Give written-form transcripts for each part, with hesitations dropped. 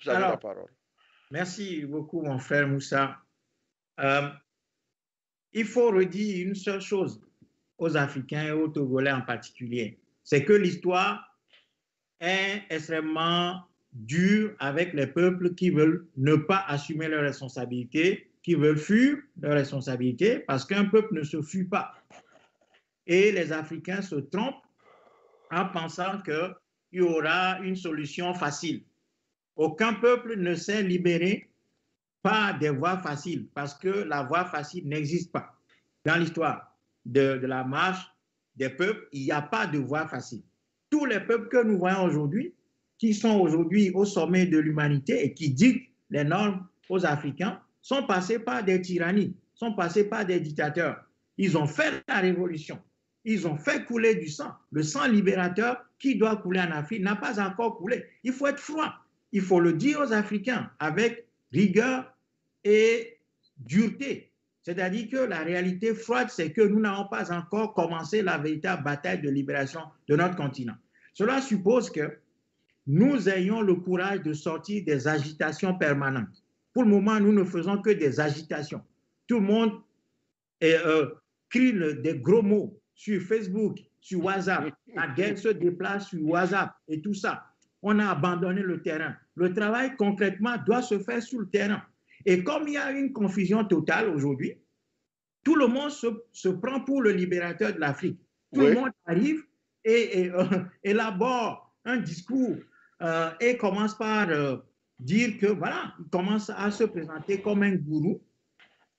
Vous avez la Alors, parole. merci beaucoup, mon frère Moussa. Euh, il faut redire une seule chose aux Africains et aux Togolais en particulier, c'est que l'histoire est extrêmement dure avec les peuples qui veulent ne pas assumer leurs responsabilités, qui veulent fuir leurs responsabilités, parce qu'un peuple ne se fuit pas. Et les Africains se trompent en pensant qu'il y aura une solution facile. Aucun peuple ne s'est libéré par des voies faciles, parce que la voie facile n'existe pas. Dans l'histoire de la marche des peuples, il n'y a pas de voie facile. Tous les peuples que nous voyons aujourd'hui, qui sont aujourd'hui au sommet de l'humanité et qui dictent les normes aux Africains, sont passés par des tyrannies, sont passés par des dictateurs. Ils ont fait la révolution. Ils ont fait couler du sang. Le sang libérateur qui doit couler en Afrique n'a pas encore coulé. Il faut être froid. Il faut le dire aux Africains avec rigueur et dureté. C'est-à-dire que la réalité froide, c'est que nous n'avons pas encore commencé la véritable bataille de libération de notre continent. Cela suppose que nous ayons le courage de sortir des agitations permanentes. Pour le moment, nous ne faisons que des agitations. Tout le monde crie des gros mots sur Facebook, sur WhatsApp. La guerre se déplace sur WhatsApp et tout ça. On a abandonné le terrain. Le travail, concrètement, doit se faire sur le terrain. Et comme il y a une confusion totale aujourd'hui, tout le monde se prend pour le libérateur de l'Afrique. Tout le monde arrive et élabore un discours et commence par dire que, voilà, il commence à se présenter comme un gourou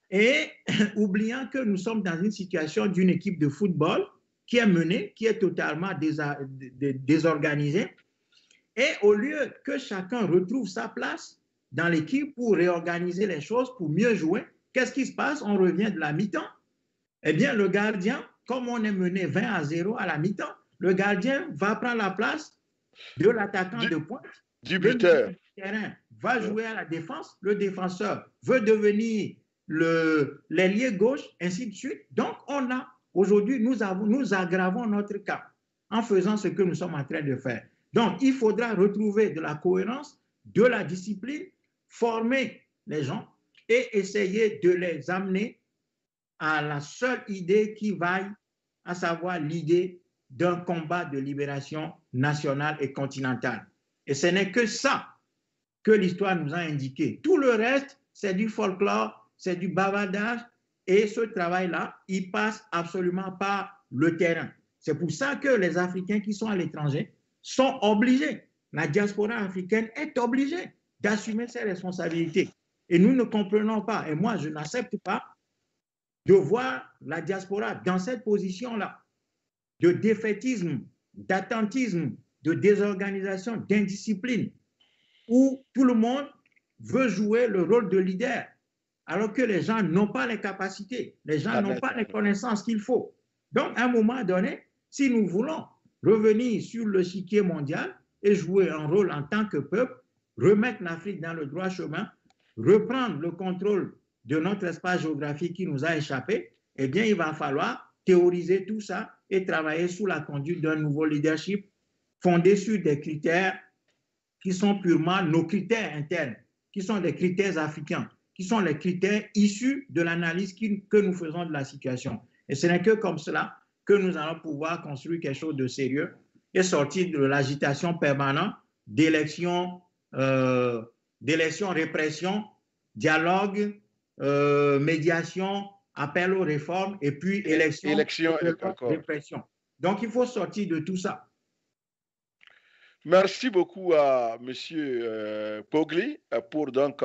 et oubliant que nous sommes dans une situation d'une équipe de football qui est menée, qui est totalement désorganisée. Et au lieu que chacun retrouve sa place dans l'équipe pour réorganiser les choses, pour mieux jouer, qu'est-ce qui se passe? On revient de la mi-temps. Eh bien, le gardien, comme on est mené 20-0 à la mi-temps, le gardien va prendre la place de l'attaquant de pointe. Du buteur. Le terrain va jouer à la défense. Le défenseur veut devenir l'ailier gauche, ainsi de suite. Donc, aujourd'hui, nous aggravons notre cas en faisant ce que nous sommes en train de faire. Donc, il faudra retrouver de la cohérence, de la discipline, former les gens et essayer de les amener à la seule idée qui vaille, à savoir l'idée d'un combat de libération nationale et continentale. Et ce n'est que ça que l'histoire nous a indiqué. Tout le reste, c'est du folklore, c'est du bavardage, et ce travail-là, il passe absolument par le terrain. C'est pour ça que les Africains qui sont à l'étranger sont obligés, la diaspora africaine est obligée d'assumer ses responsabilités. Et nous ne comprenons pas, et moi je n'accepte pas de voir la diaspora dans cette position-là, de défaitisme, d'attentisme, de désorganisation, d'indiscipline, où tout le monde veut jouer le rôle de leader, alors que les gens n'ont pas les capacités, les gens n'ont pas les connaissances qu'il faut. Donc, à un moment donné, si nous voulons revenir sur le chiquier mondial et jouer un rôle en tant que peuple, remettre l'Afrique dans le droit chemin, reprendre le contrôle de notre espace géographique qui nous a échappé, eh bien, il va falloir théoriser tout ça et travailler sous la conduite d'un nouveau leadership fondé sur des critères qui sont purement nos critères internes, qui sont des critères africains, qui sont les critères issus de l'analyse que nous faisons de la situation. Et ce n'est que comme cela que nous allons pouvoir construire quelque chose de sérieux et sortir de l'agitation permanente d'élections, répression, dialogue, médiation, appel aux réformes et puis élection répression. Donc, il faut sortir de tout ça. Merci beaucoup à M. Pogli pour donc